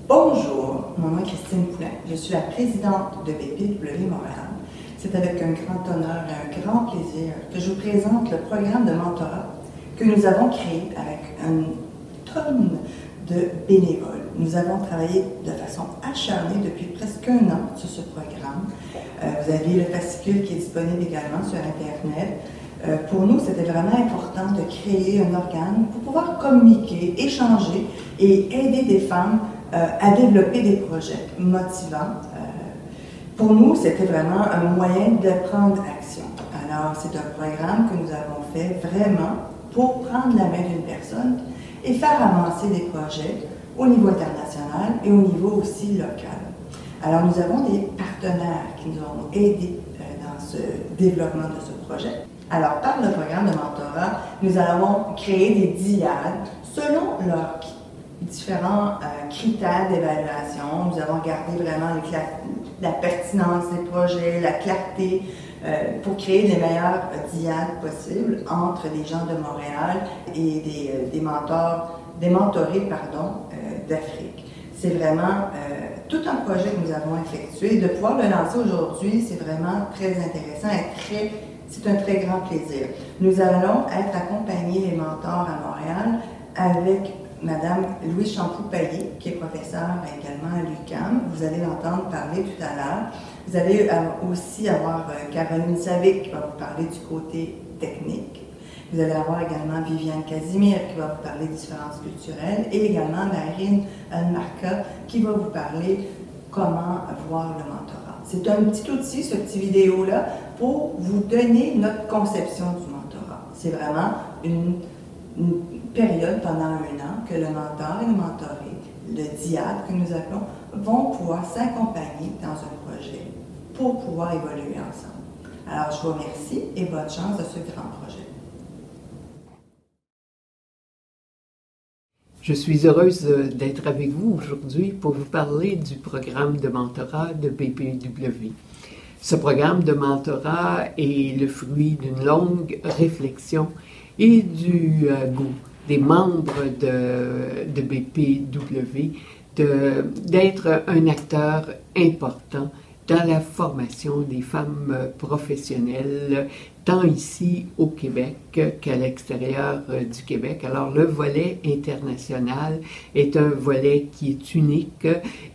Bonjour, mon nom est Christine Poulin. Je suis la présidente de BPW Montréal. C'est avec un grand honneur et un grand plaisir que je vous présente le programme de mentorat que nous avons créé avec une tonne de bénévoles. Nous avons travaillé de façon acharnée depuis presque un an sur ce programme. Vous avez le fascicule qui est disponible également sur Internet. Pour nous, c'était vraiment important de créer un organe pour pouvoir communiquer, échanger et aider des femmes à développer des projets motivants. Pour nous, c'était vraiment un moyen de prendre action. Alors, c'est un programme que nous avons fait vraiment pour prendre la main d'une personne et faire avancer des projets au niveau international et au niveau aussi local. Alors, nous avons des partenaires qui nous ont aidés dans ce développement de ce projet. Alors, par le programme de mentorat, nous allons créer des dyades selon leurs différents critères d'évaluation. Nous avons regardé vraiment la pertinence des projets, la clarté, pour créer les meilleures dyades possibles entre les gens de Montréal et des mentorés d'Afrique. C'est vraiment tout un projet que nous avons effectué. De pouvoir le lancer aujourd'hui, c'est vraiment très intéressant et c'est un très grand plaisir. Nous allons être accompagnés, les mentors à Montréal, avec Madame Louise Champoux-Payet, qui est professeure également à l'UQAM. Vous allez l'entendre parler tout à l'heure. Vous allez aussi avoir Caroline Savic qui va vous parler du côté technique. Vous allez avoir également Viviane Casimir qui va vous parler des différences culturelles et également Marine Marca qui va vous parler comment voir le mentorat. C'est un petit outil, ce petit vidéo-là, pour vous donner notre conception du mentorat. C'est vraiment une période pendant un an que le mentor et le mentoré, le dyade que nous appelons, vont pouvoir s'accompagner dans un projet pour pouvoir évoluer ensemble. Alors, je vous remercie et bonne chance de ce grand projet. Je suis heureuse d'être avec vous aujourd'hui pour vous parler du programme de mentorat de BPW. Ce programme de mentorat est le fruit d'une longue réflexion et du goût des membres de BPW d'être un acteur important dans la formation des femmes professionnelles, tant ici au Québec qu'à l'extérieur du Québec. Alors, le volet international est un volet qui est unique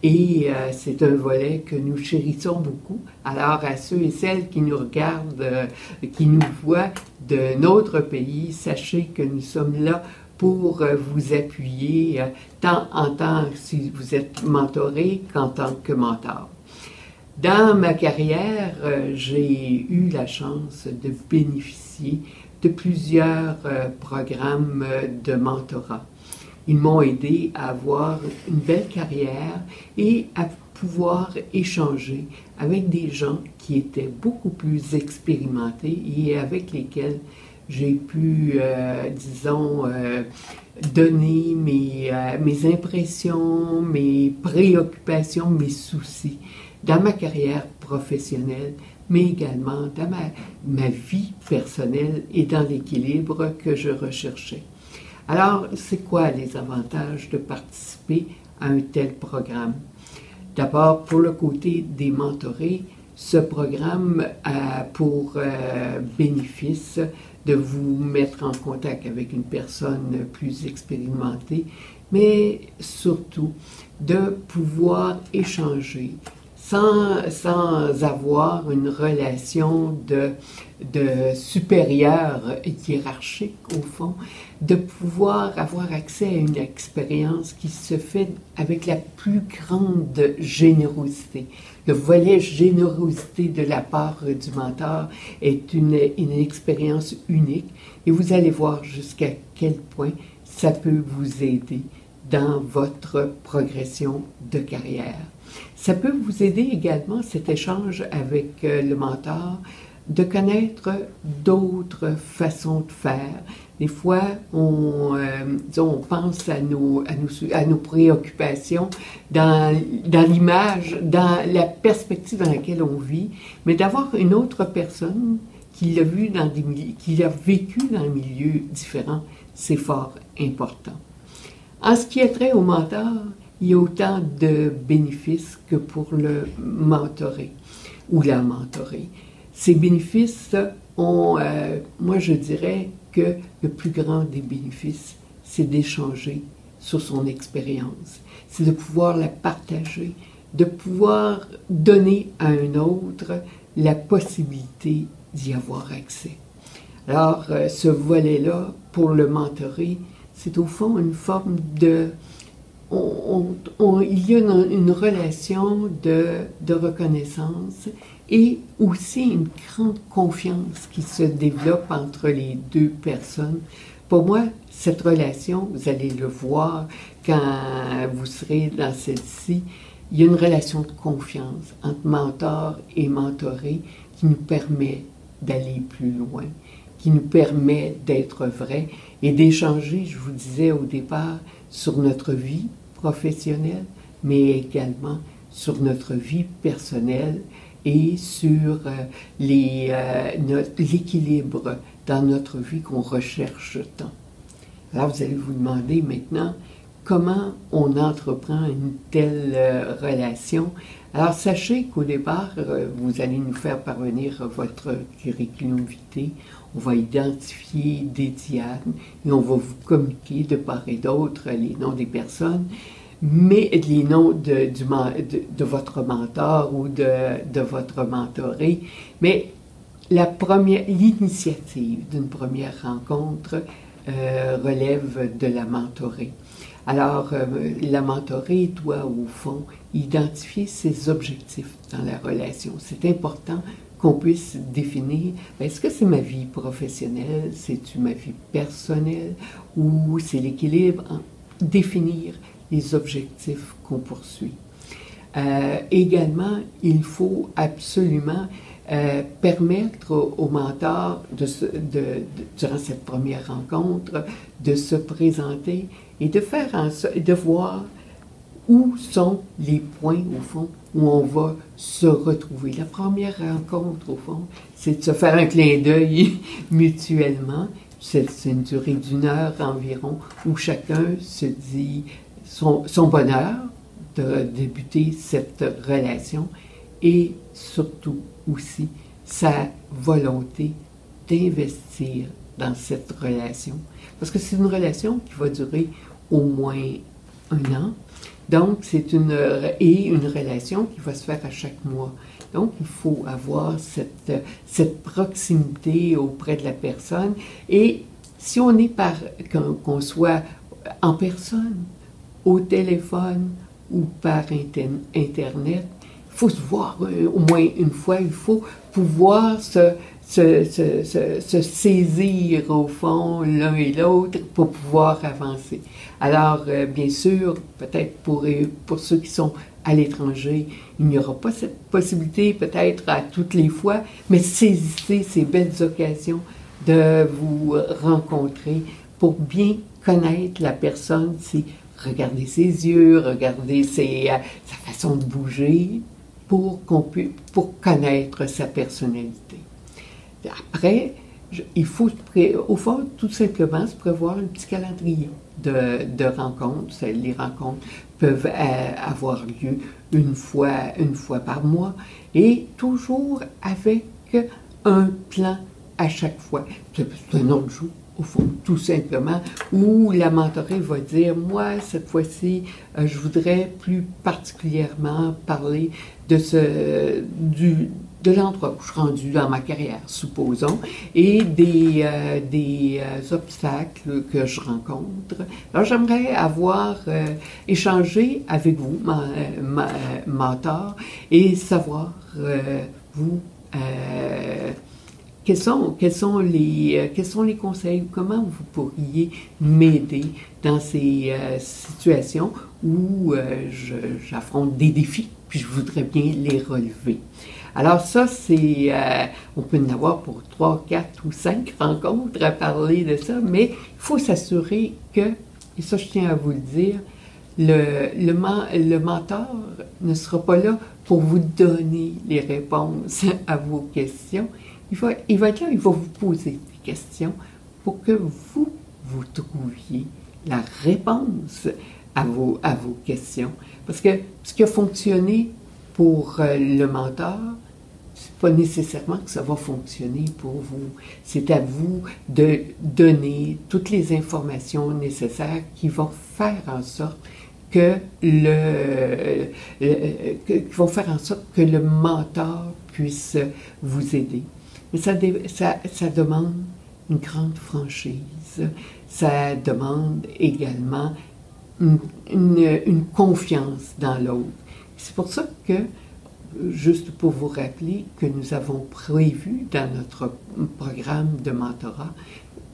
et c'est un volet que nous chérissons beaucoup. Alors, à ceux et celles qui nous regardent, qui nous voient de notre pays, sachez que nous sommes là pour vous appuyer, tant en tant si vous êtes mentoré qu'en tant que mentor. Dans ma carrière, j'ai eu la chance de bénéficier de plusieurs programmes de mentorat. Ils m'ont aidé à avoir une belle carrière et à pouvoir échanger avec des gens qui étaient beaucoup plus expérimentés et avec lesquels j'ai pu, donner mes impressions, mes préoccupations, mes soucis dans ma carrière professionnelle, mais également dans ma vie personnelle et dans l'équilibre que je recherchais. Alors, c'est quoi les avantages de participer à un tel programme? D'abord, pour le côté des mentorés, ce programme a pour bénéfice de vous mettre en contact avec une personne plus expérimentée, mais surtout de pouvoir échanger sans avoir une relation de supérieur hiérarchique au fond, de pouvoir avoir accès à une expérience qui se fait avec la plus grande générosité. Le volet générosité de la part du mentor est une expérience unique et vous allez voir jusqu'à quel point ça peut vous aider dans votre progression de carrière. Ça peut vous aider également, cet échange avec le mentor, de connaître d'autres façons de faire. Des fois, on pense à nos préoccupations dans l'image, dans la perspective dans laquelle on vit, mais d'avoir une autre personne qui l'a vécu dans des milieux différents, c'est fort important. En ce qui est trait au mentor, il y a autant de bénéfices que pour le mentoré ou la mentorée. Ces bénéfices ont, moi je dirais que le plus grand des bénéfices, c'est d'échanger sur son expérience, c'est de pouvoir la partager, de pouvoir donner à un autre la possibilité d'y avoir accès. Alors, ce volet-là, pour le mentoré, c'est au fond une forme de... il y a une relation de reconnaissance et aussi une grande confiance qui se développe entre les deux personnes. Pour moi, cette relation, vous allez le voir quand vous serez dans celle-ci, il y a une relation de confiance entre mentor et mentoré qui nous permet d'aller plus loin, qui nous permet d'être vrai et d'échanger, je vous disais au départ, sur notre vie professionnelle, mais également sur notre vie personnelle et sur l'équilibre dans notre vie qu'on recherche tant. Alors vous allez vous demander maintenant comment on entreprend une telle relation. Alors sachez qu'au départ, vous allez nous faire parvenir votre curriculum vitae. On va identifier des diagnes et on va vous communiquer de part et d'autre les noms des personnes, mais les noms de votre mentor ou de votre mentoré. Mais l'initiative d'une première rencontre relève de la mentorée. Alors, la mentorée doit, au fond, identifier ses objectifs dans la relation. C'est important qu'on puisse définir, est-ce que c'est ma vie professionnelle, c'est-tu ma vie personnelle, ou c'est l'équilibre, définir les objectifs qu'on poursuit. Également, il faut absolument permettre au mentor, durant cette première rencontre, de se présenter et de voir où sont les points, au fond, où on va se retrouver. La première rencontre, au fond, c'est de se faire un clin d'œil mutuellement. C'est une durée d'1 heure environ, où chacun se dit son bonheur de débuter cette relation et surtout aussi sa volonté d'investir dans cette relation. Parce que c'est une relation qui va durer au moins 1 an. Donc, c'est une relation qui va se faire à chaque mois. Donc, il faut avoir cette proximité auprès de la personne. Et si on est qu'on soit en personne, au téléphone ou par Internet, il faut se voir au moins une fois. Il faut pouvoir se saisir au fond l'un et l'autre pour pouvoir avancer. Alors, bien sûr, peut-être pour ceux qui sont à l'étranger, il n'y aura pas cette possibilité peut-être à toutes les fois, mais saisissez ces belles occasions de vous rencontrer pour bien connaître la personne, regarder ses yeux, regarder sa façon de bouger, pour connaître sa personnalité. Après, il faut, au fond, tout simplement se prévoir un petit calendrier de rencontres. Les rencontres peuvent avoir lieu une fois par mois et toujours avec un plan à chaque fois. C'est un autre jour, au fond, tout simplement, où la mentorée va dire, moi, cette fois-ci, je voudrais plus particulièrement parler de l'endroit où je suis rendu dans ma carrière, supposons, et des obstacles que je rencontre. Alors, j'aimerais échanger avec vous, mentor, et savoir, vous, quels sont les conseils, comment vous pourriez m'aider dans ces situations où j'affronte des défis, puis je voudrais bien les relever. Alors ça, on peut en avoir pour 3, 4 ou 5 rencontres à parler de ça, mais il faut s'assurer que, et ça je tiens à vous le dire, le mentor ne sera pas là pour vous donner les réponses à vos questions. Il va être là, il va vous poser des questions pour que vous trouviez la réponse à vos questions. Parce que ce qui a fonctionné pour le mentor, c'est pas nécessairement que ça va fonctionner pour vous. C'est à vous de donner toutes les informations nécessaires qui vont faire en sorte que le mentor puisse vous aider. Mais ça demande une grande franchise. Ça demande également une confiance dans l'autre. C'est pour ça que, juste pour vous rappeler, que nous avons prévu dans notre programme de mentorat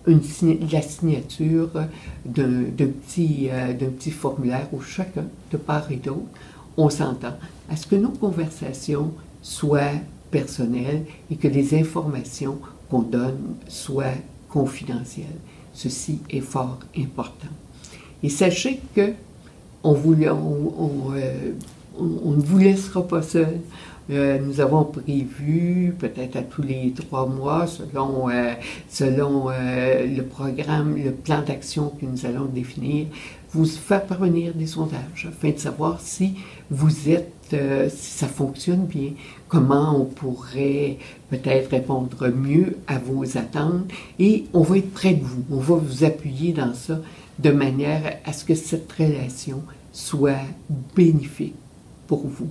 la signature d'un petit formulaire où chacun, de part et d'autre, on s'entend à ce que nos conversations soient personnelles et que les informations qu'on donne soient confidentielles. Ceci est fort important. Et sachez que on ne vous laissera pas seul. Nous avons prévu, peut-être à tous les 3 mois, selon le programme, le plan d'action que nous allons définir, vous faire parvenir des sondages afin de savoir si vous êtes, si ça fonctionne bien, comment on pourrait peut-être répondre mieux à vos attentes, et on va être près de vous, on va vous appuyer dans ça de manière à ce que cette relation soit bénéfique pour vous.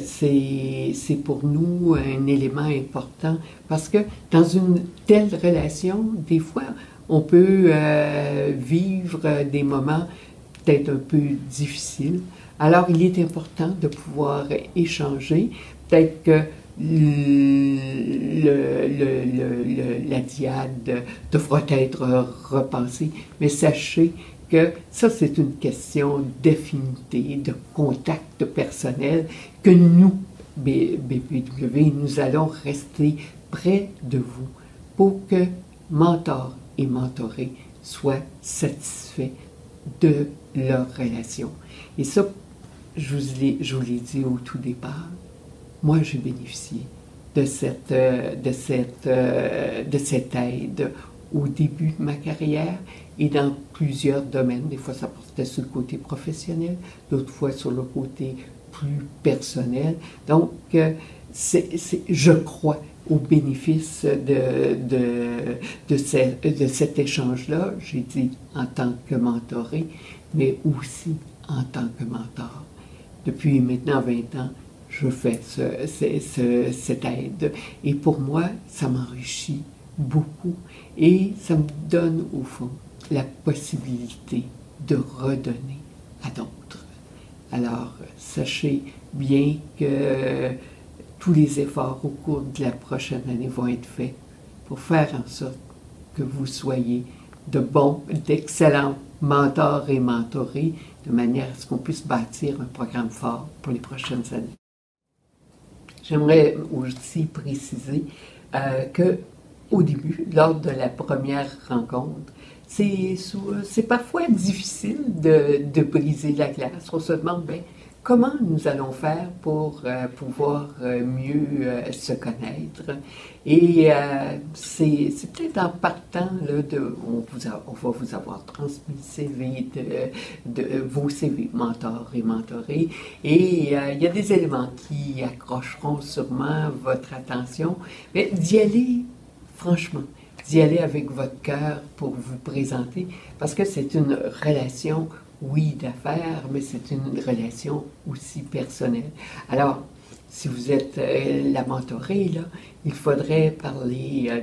C'est pour nous un élément important parce que dans une telle relation, des fois, on peut vivre des moments peut-être un peu difficiles. Alors, il est important de pouvoir échanger. Peut-être que la diade devra être repensée, mais sachez que ça, c'est une question d'affinité, de contact personnel, que nous, BPW, nous allons rester près de vous pour que mentor et mentoré soient satisfaits de leur relation. Et ça, je vous l'ai dit au tout départ, moi, j'ai bénéficié de cette aide au début de ma carrière et dans plusieurs domaines. Des fois, ça portait sur le côté professionnel, d'autres fois sur le côté plus personnel. Donc, je crois au bénéfice de cet échange-là, j'ai dit en tant que mentoré, mais aussi en tant que mentor. Depuis maintenant 20 ans, je fais cette aide. Et pour moi, ça m'enrichit beaucoup et ça me donne, au fond, la possibilité de redonner à d'autres. Alors, sachez bien que tous les efforts au cours de la prochaine année vont être faits pour faire en sorte que vous soyez d'excellents mentors et mentorés, de manière à ce qu'on puisse bâtir un programme fort pour les prochaines années. J'aimerais aussi préciser que au début, lors de la première rencontre, c'est parfois difficile de briser la glace. On se demande, comment nous allons faire pour pouvoir mieux se connaître. Et c'est peut-être en partant, là, on va vous avoir transmis vos CV, mentors et mentorés, et il y a des éléments qui accrocheront sûrement votre attention, mais d'y aller franchement, d'y aller avec votre cœur pour vous présenter, parce que c'est une relation, oui, d'affaires, mais c'est une relation aussi personnelle. Alors, si vous êtes la mentorée, là, il faudrait parler à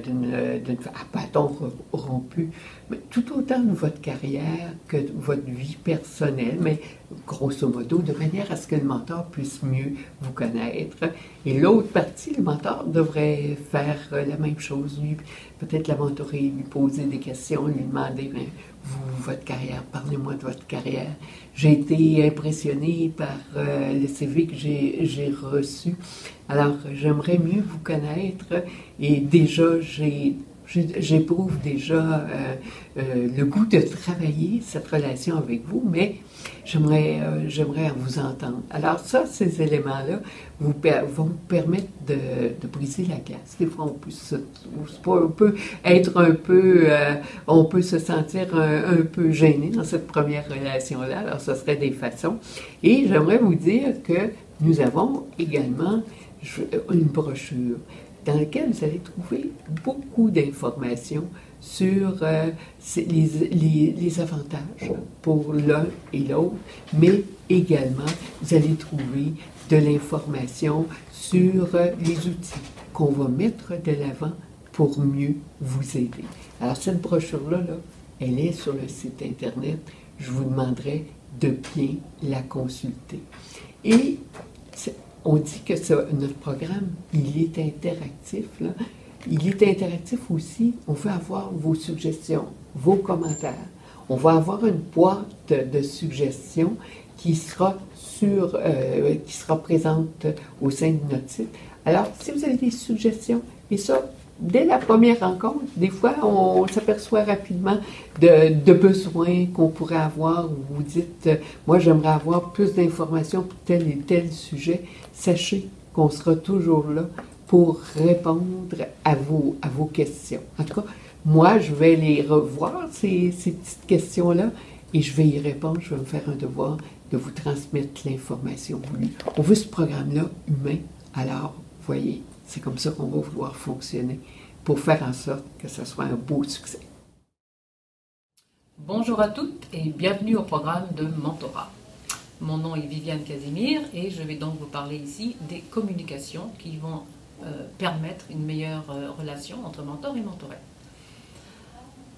bâton rompu, mais tout autant de votre carrière que de votre vie personnelle, mais grosso modo, de manière à ce que le mentor puisse mieux vous connaître. Et l'autre partie, le mentor devrait faire la même chose, lui, peut-être la mentorée, lui poser des questions, lui demander, vous, votre carrière, parlez-moi de votre carrière. J'ai été impressionnée par le CV que j'ai reçu. Alors, j'aimerais mieux vous connaître et déjà, j'ai J'éprouve déjà le goût de travailler cette relation avec vous, mais j'aimerais vous entendre. Alors ça, ces éléments-là vont vous permettre de briser la glace. Des fois, on peut être un peu, on peut se sentir un peu gêné dans cette première relation-là. Alors, ce serait des façons. Et j'aimerais vous dire que nous avons également une brochure dans laquelle vous allez trouver beaucoup d'informations sur les avantages pour l'un et l'autre, mais également vous allez trouver de l'information sur les outils qu'on va mettre de l'avant pour mieux vous aider. Alors cette brochure-là, elle est sur le site Internet. Je vous demanderai de bien la consulter. Et on dit que notre programme, il est interactif, là. Il est interactif aussi. On veut avoir vos suggestions, vos commentaires. On va avoir une boîte de suggestions qui sera présente au sein de notre site. Alors, si vous avez des suggestions, et ça, dès la première rencontre, des fois, on s'aperçoit rapidement de besoins qu'on pourrait avoir. Vous dites, moi, j'aimerais avoir plus d'informations pour tel et tel sujet. Sachez qu'on sera toujours là pour répondre à vos questions. En tout cas, moi, je vais les revoir, ces petites questions-là, et je vais y répondre. Je vais me faire un devoir de vous transmettre l'information voulue. On veut ce programme-là humain. Alors, voyez, c'est comme ça qu'on va vouloir fonctionner pour faire en sorte que ce soit un beau succès. Bonjour à toutes et bienvenue au programme de mentorat. Mon nom est Viviane Casimir et je vais donc vous parler ici des communications qui vont permettre une meilleure relation entre mentor et mentoré.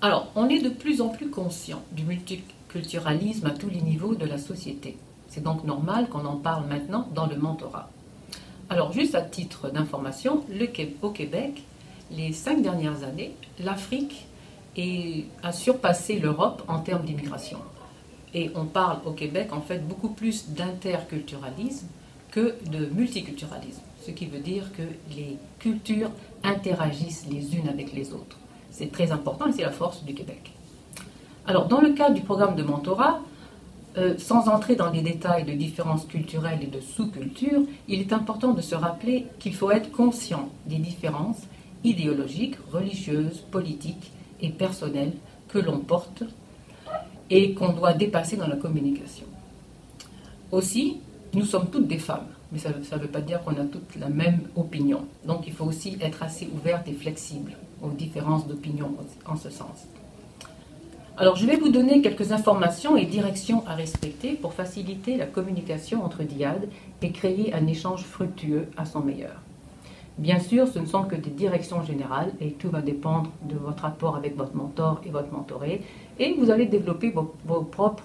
Alors, on est de plus en plus conscient du multiculturalisme à tous les niveaux de la société. C'est donc normal qu'on en parle maintenant dans le mentorat. Alors, juste à titre d'information, au Québec, les 5 dernières années, l'Afrique a surpassé l'Europe en termes d'immigration. Et on parle au Québec, en fait, beaucoup plus d'interculturalisme que de multiculturalisme, ce qui veut dire que les cultures interagissent les unes avec les autres. C'est très important et c'est la force du Québec. Alors, dans le cadre du programme de mentorat, sans entrer dans les détails de différences culturelles et de sous-cultures, il est important de se rappeler qu'il faut être conscient des différences idéologiques, religieuses, politiques et personnelles que l'on porte et qu'on doit dépasser dans la communication. Aussi, nous sommes toutes des femmes, mais ça ne veut pas dire qu'on a toutes la même opinion. Donc il faut aussi être assez ouverte et flexible aux différences d'opinion en ce sens. Alors je vais vous donner quelques informations et directions à respecter pour faciliter la communication entre dyades et créer un échange fructueux à son meilleur. Bien sûr, ce ne sont que des directions générales et tout va dépendre de votre rapport avec votre mentor et votre mentoré et vous allez développer vos propres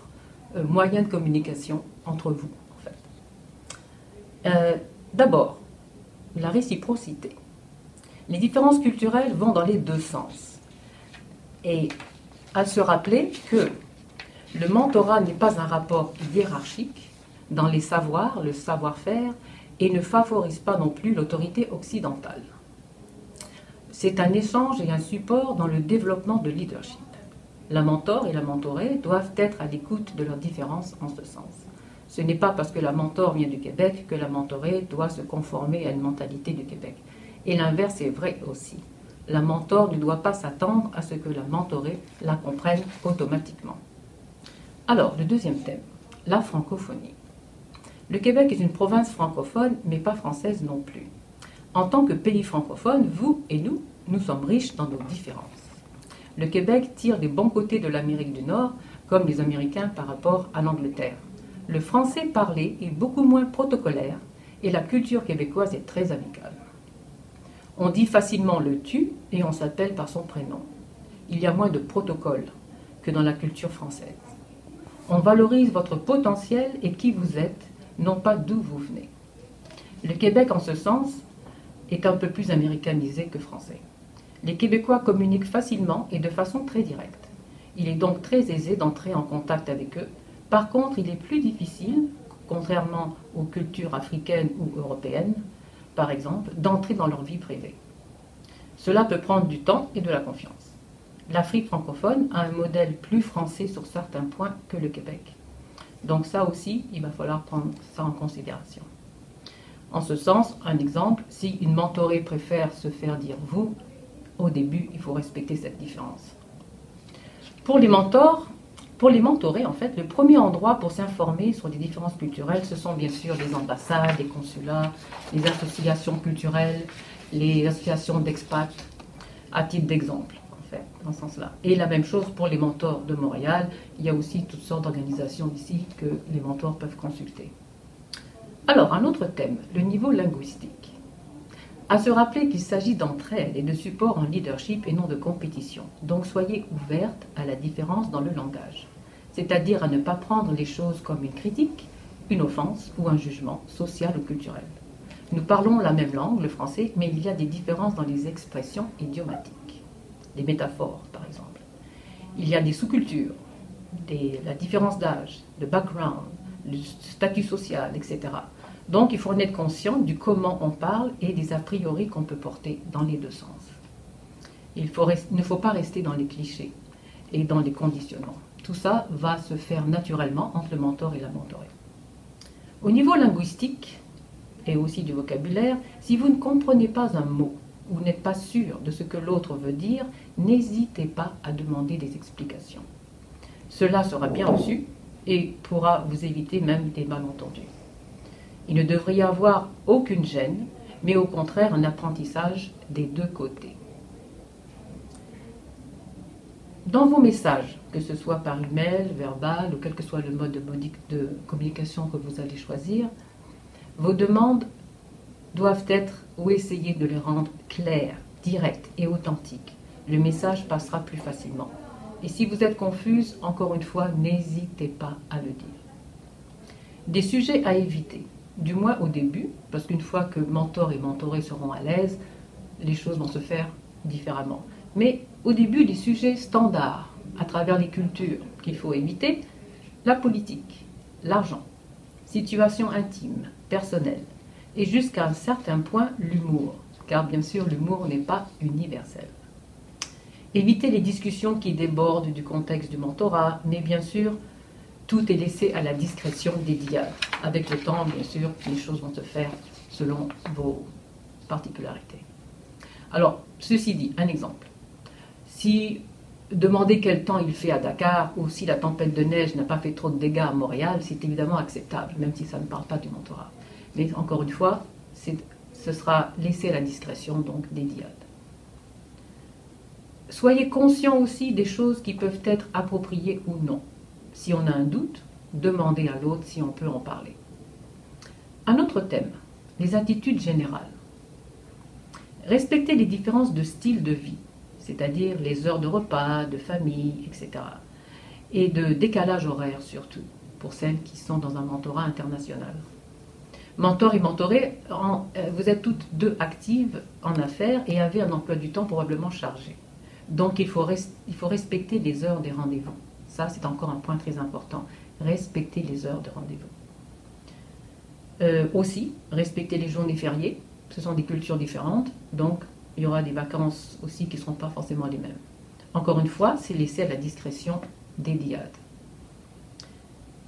moyens de communication entre vous, en fait. D'abord, la réciprocité. Les différences culturelles vont dans les deux sens. Et à se rappeler que le mentorat n'est pas un rapport hiérarchique dans les savoirs, le savoir-faire, et ne favorise pas non plus l'autorité occidentale. C'est un échange et un support dans le développement de leadership. La mentor et la mentorée doivent être à l'écoute de leurs différences en ce sens. Ce n'est pas parce que la mentor vient du Québec que la mentorée doit se conformer à une mentalité du Québec. Et l'inverse est vrai aussi. La mentor ne doit pas s'attendre à ce que la mentorée la comprenne automatiquement. Alors, le deuxième thème, la francophonie. Le Québec est une province francophone, mais pas française non plus. En tant que pays francophone, vous et nous sommes riches dans nos différences. Le Québec tire des bons côtés de l'Amérique du Nord, comme les Américains par rapport à l'Angleterre. Le français parlé est beaucoup moins protocolaire et la culture québécoise est très amicale. On dit facilement le tu et on s'appelle par son prénom. Il y a moins de protocole que dans la culture française. On valorise votre potentiel et qui vous êtes, non pas d'où vous venez. Le Québec, en ce sens, est un peu plus américanisé que français. Les Québécois communiquent facilement et de façon très directe. Il est donc très aisé d'entrer en contact avec eux. Par contre, il est plus difficile, contrairement aux cultures africaines ou européennes, par exemple, d'entrer dans leur vie privée. Cela peut prendre du temps et de la confiance. L'Afrique francophone a un modèle plus français sur certains points que le Québec. Donc ça aussi, il va falloir prendre ça en considération. En ce sens, un exemple, si une mentorée préfère se faire dire « vous », au début, il faut respecter cette différence. Pour les mentorés, en fait, le premier endroit pour s'informer sur les différences culturelles, ce sont bien sûr les ambassades, les consulats, les associations culturelles, les associations d'expats, à titre d'exemple, en fait, dans ce sens-là. Et la même chose pour les mentors de Montréal, il y a aussi toutes sortes d'organisations ici que les mentors peuvent consulter. Alors, un autre thème, le niveau linguistique. À se rappeler qu'il s'agit d'entraide et de support en leadership et non de compétition. Donc soyez ouverte à la différence dans le langage. C'est-à-dire à ne pas prendre les choses comme une critique, une offense ou un jugement social ou culturel. Nous parlons la même langue, le français, mais il y a des différences dans les expressions idiomatiques. Les métaphores, par exemple. Il y a des sous-cultures, la différence d'âge, de background, le statut social, etc. Donc, il faut en être conscient du comment on parle et des a priori qu'on peut porter dans les deux sens. Il ne faut pas rester dans les clichés et dans les conditionnements. Tout ça va se faire naturellement entre le mentor et la mentorée. Au niveau linguistique et aussi du vocabulaire, si vous ne comprenez pas un mot ou n'êtes pas sûr de ce que l'autre veut dire, n'hésitez pas à demander des explications. Cela sera bien reçu et pourra vous éviter même des malentendus. Il ne devrait y avoir aucune gêne, mais au contraire un apprentissage des deux côtés. Dans vos messages, que ce soit par email, verbal ou quel que soit le mode de communication que vous allez choisir, vos demandes doivent être ou essayer de les rendre claires, directes et authentiques. Le message passera plus facilement. Et si vous êtes confuse, encore une fois, n'hésitez pas à le dire. Des sujets à éviter. Du moins au début, parce qu'une fois que mentor et mentoré seront à l'aise, les choses vont se faire différemment. Mais au début, les sujets standards, à travers les cultures qu'il faut éviter, la politique, l'argent, situation intime, personnelle, et jusqu'à un certain point, l'humour, car bien sûr, l'humour n'est pas universel. Éviter les discussions qui débordent du contexte du mentorat, mais bien sûr, tout est laissé à la discrétion des diades. Avec le temps, bien sûr, les choses vont se faire selon vos particularités. Alors, ceci dit, un exemple. Si demander quel temps il fait à Dakar ou si la tempête de neige n'a pas fait trop de dégâts à Montréal, c'est évidemment acceptable, même si ça ne parle pas du mentorat. Mais encore une fois, ce sera laissé à la discrétion donc des diades. Soyez conscient aussi des choses qui peuvent être appropriées ou non. Si on a un doute, demandez à l'autre si on peut en parler. Un autre thème, les attitudes générales. Respectez les différences de style de vie, c'est-à-dire les heures de repas, de famille, etc. Et de décalage horaire surtout, pour celles qui sont dans un mentorat international. Mentor et mentoré, vous êtes toutes deux actives en affaires et avez un emploi du temps probablement chargé. Donc il faut respecter les heures des rendez-vous. Ça, c'est encore un point très important. Respecter les heures de rendez-vous. Aussi, respecter les journées fériées. Ce sont des cultures différentes, donc il y aura des vacances aussi qui ne seront pas forcément les mêmes. Encore une fois, c'est laissé à la discrétion des diades.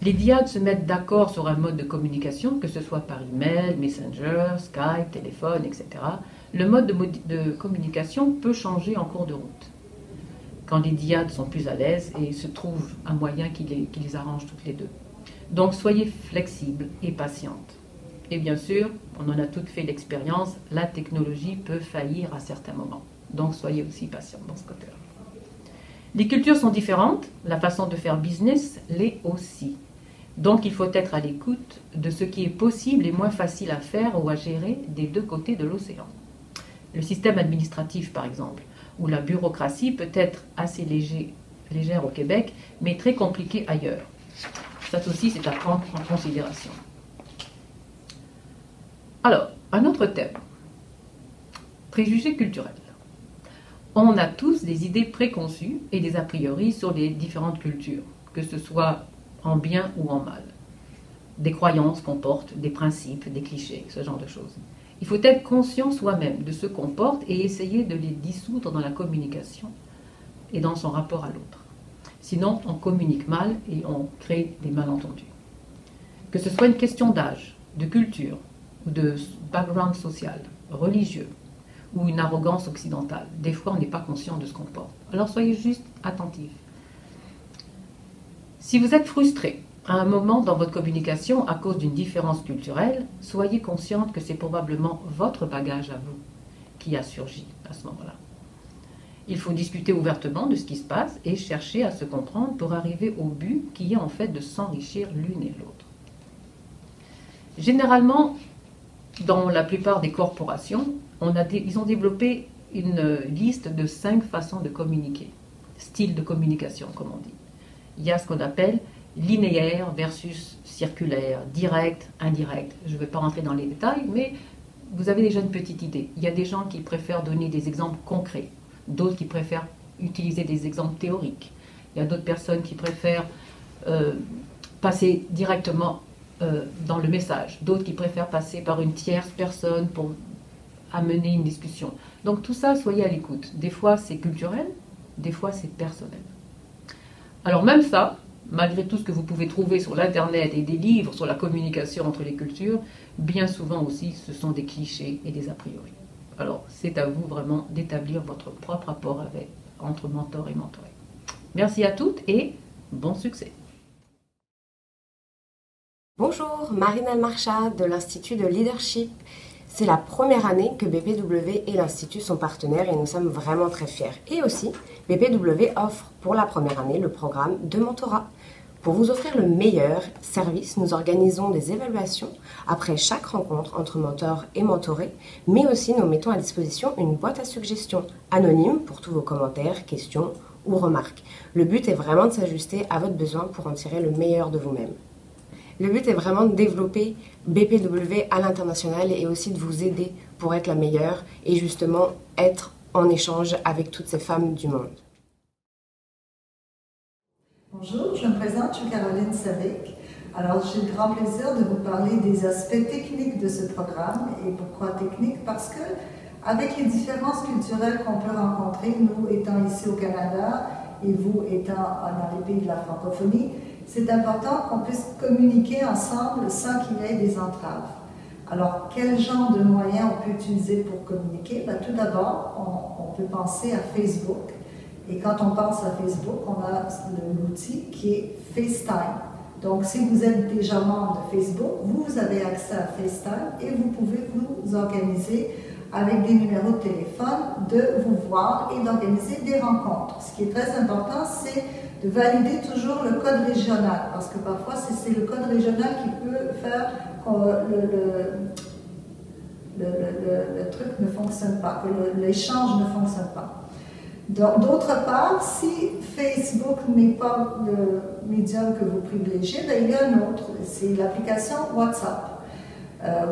Les diades se mettent d'accord sur un mode de communication, que ce soit par email, Messenger, Skype, téléphone, etc. Le mode de communication peut changer en cours de route, quand les diades sont plus à l'aise et se trouve un moyen qui les arrange toutes les deux. Donc soyez flexibles et patientes. Et bien sûr, on en a toutes fait l'expérience, la technologie peut faillir à certains moments. Donc soyez aussi patients dans ce côté-là. Les cultures sont différentes, la façon de faire business l'est aussi. Donc il faut être à l'écoute de ce qui est possible et moins facile à faire ou à gérer des deux côtés de l'océan. Le système administratif, par exemple, où la bureaucratie peut être assez légère au Québec, mais très compliquée ailleurs. Ça aussi, c'est à prendre en considération. Alors, un autre thème. Préjugés culturels. On a tous des idées préconçues et des a priori sur les différentes cultures, que ce soit en bien ou en mal. Des croyances qu'on porte, des principes, des clichés, ce genre de choses. Il faut être conscient soi-même de ce qu'on porte et essayer de les dissoudre dans la communication et dans son rapport à l'autre. Sinon, on communique mal et on crée des malentendus. Que ce soit une question d'âge, de culture, ou de background social, religieux, ou une arrogance occidentale. Des fois, on n'est pas conscient de ce qu'on porte. Alors soyez juste attentifs. Si vous êtes frustré à un moment dans votre communication à cause d'une différence culturelle, soyez consciente que c'est probablement votre bagage à vous qui a surgi à ce moment-là. Il faut discuter ouvertement de ce qui se passe et chercher à se comprendre pour arriver au but qui est en fait de s'enrichir l'une et l'autre. Généralement, dans la plupart des corporations, ils ont développé une liste de 5 façons de communiquer, style de communication comme on dit. Il y a ce qu'on appelle linéaire versus circulaire, direct, indirect. Je ne vais pas rentrer dans les détails, mais vous avez déjà une petite idée. Il y a des gens qui préfèrent donner des exemples concrets, d'autres qui préfèrent utiliser des exemples théoriques. Il y a d'autres personnes qui préfèrent passer directement dans le message, d'autres qui préfèrent passer par une tierce personne pour amener une discussion. Donc tout ça, soyez à l'écoute. Des fois c'est culturel, des fois c'est personnel. Alors même ça, malgré tout ce que vous pouvez trouver sur l'internet et des livres sur la communication entre les cultures, bien souvent aussi ce sont des clichés et des a priori. Alors c'est à vous vraiment d'établir votre propre rapport entre mentor et mentoré. Merci à toutes et bon succès. Bonjour, Marinelle Marchat de l'Institut de Leadership. C'est la première année que BPW et l'Institut sont partenaires et nous sommes vraiment très fiers. Et aussi, BPW offre pour la première année le programme de mentorat. Pour vous offrir le meilleur service, nous organisons des évaluations après chaque rencontre entre mentor et mentoré, mais aussi nous mettons à disposition une boîte à suggestions anonyme pour tous vos commentaires, questions ou remarques. Le but est vraiment de s'ajuster à votre besoin pour en tirer le meilleur de vous-même. Le but est vraiment de développer BPW à l'international et aussi de vous aider pour être la meilleure et justement être en échange avec toutes ces femmes du monde. Bonjour, je me présente, je suis Caroline Savic. Alors, j'ai le grand plaisir de vous parler des aspects techniques de ce programme. Et pourquoi technique? Parce que, avec les différences culturelles qu'on peut rencontrer, nous étant ici au Canada et vous étant dans les pays de la francophonie, c'est important qu'on puisse communiquer ensemble sans qu'il y ait des entraves. Alors, quel genre de moyens on peut utiliser pour communiquer? Bien, tout d'abord, on peut penser à Facebook. Et quand on pense à Facebook, on a l'outil qui est FaceTime. Donc, si vous êtes déjà membre de Facebook, vous avez accès à FaceTime et vous pouvez vous organiser avec des numéros de téléphone, de vous voir et d'organiser des rencontres. Ce qui est très important, c'est de valider toujours le code régional, parce que parfois, c'est le code régional qui peut faire que le truc ne fonctionne pas, que l'échange ne fonctionne pas. D'autre part, si Facebook n'est pas le médium que vous privilégiez, ben, il y a un autre, c'est l'application WhatsApp.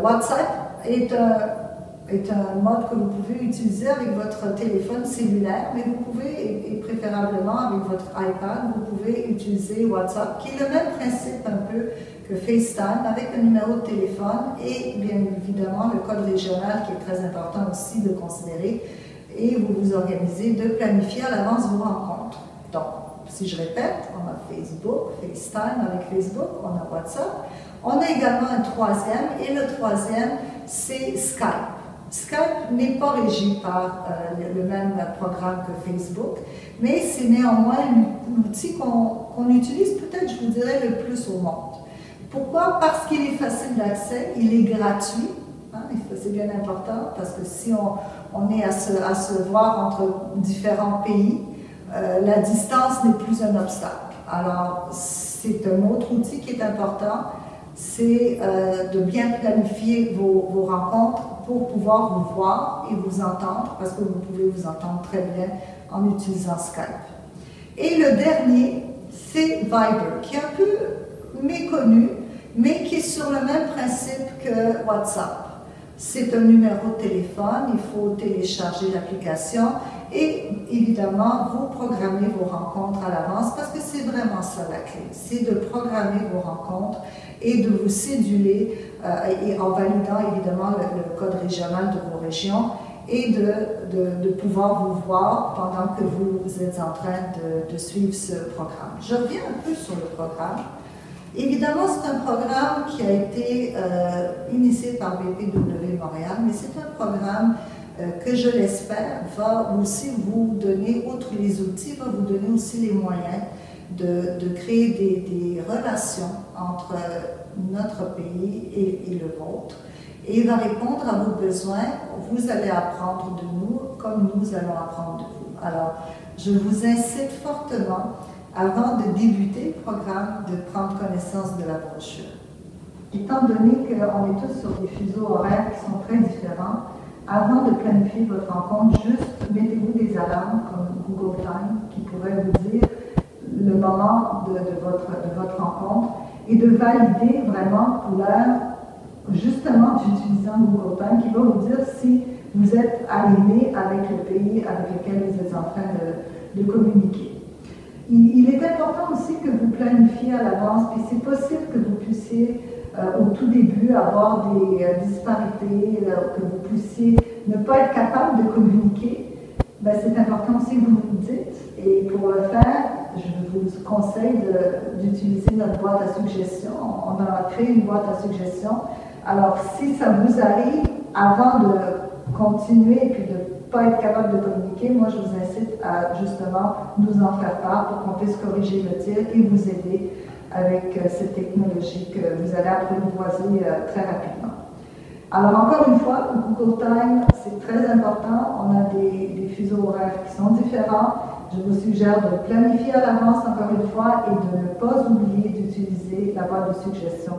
WhatsApp est un mode que vous pouvez utiliser avec votre téléphone cellulaire, mais vous pouvez, et préférablement avec votre iPad, vous pouvez utiliser WhatsApp, qui est le même principe un peu que FaceTime, avec un numéro de téléphone et bien évidemment le code régional qui est très important aussi de considérer, et vous vous organisez de planifier à l'avance vos rencontres. Donc, si je répète, on a Facebook, FaceTime avec Facebook, on a WhatsApp, on a également un troisième, et le troisième, c'est Skype. Skype n'est pas régi par le même programme que Facebook, mais c'est néanmoins l'outil qu'on utilise peut-être, je vous dirais, le plus au monde. Pourquoi? Parce qu'il est facile d'accès, il est gratuit, hein, c'est bien important, parce que si on est à se voir entre différents pays, la distance n'est plus un obstacle. Alors, c'est un autre outil qui est important, c'est de bien planifier vos rencontres pour pouvoir vous voir et vous entendre, parce que vous pouvez vous entendre très bien en utilisant Skype. Et le dernier, c'est Viber, qui est un peu méconnu, mais qui est sur le même principe que WhatsApp. C'est un numéro de téléphone, il faut télécharger l'application Et évidemment, vous programmez vos rencontres à l'avance parce que c'est vraiment ça la clé. C'est de programmer vos rencontres et de vous céduler et en validant évidemment le code régional de vos régions et de pouvoir vous voir pendant que vous êtes en train de suivre ce programme. Je reviens un peu sur le programme. Évidemment, c'est un programme qui a été initié par BPW Montréal, mais c'est un programme que je l'espère va aussi vous donner, outre les outils, va vous donner aussi les moyens de créer des relations entre notre pays et le vôtre. Et il va répondre à vos besoins. Vous allez apprendre de nous comme nous allons apprendre de vous. Alors, je vous incite fortement, avant de débuter le programme, de prendre connaissance de la brochure. Étant donné qu'on est tous sur des fuseaux horaires qui sont très différents, avant de planifier votre rencontre, juste mettez-vous des alarmes comme Google Time qui pourraient vous dire le moment de votre rencontre et de valider vraiment l'heure justement en utilisant Google Time qui va vous dire si vous êtes aligné avec le pays avec lequel vous êtes en train de communiquer. Il est important aussi que vous planifiez à l'avance, puis c'est possible que vous puissiez au tout début avoir des disparités, que vous puissiez ne pas être capable de communiquer. Ben, c'est important aussi que vous nous le dites. Et pour le faire, je vous conseille d'utiliser notre boîte à suggestions. On a créé une boîte à suggestions. Alors, si ça vous arrive, avant de continuer et puis de ne pas être capable de communiquer, moi, je vous incite à justement nous en faire part pour qu'on puisse corriger le tir et vous aider avec cette technologie que vous allez apprivoiser très rapidement. Alors, encore une fois, Google Time, c'est très important. On a des fuseaux horaires qui sont différents. Je vous suggère de planifier à l'avance, encore une fois, et de ne pas oublier d'utiliser la boîte de suggestions.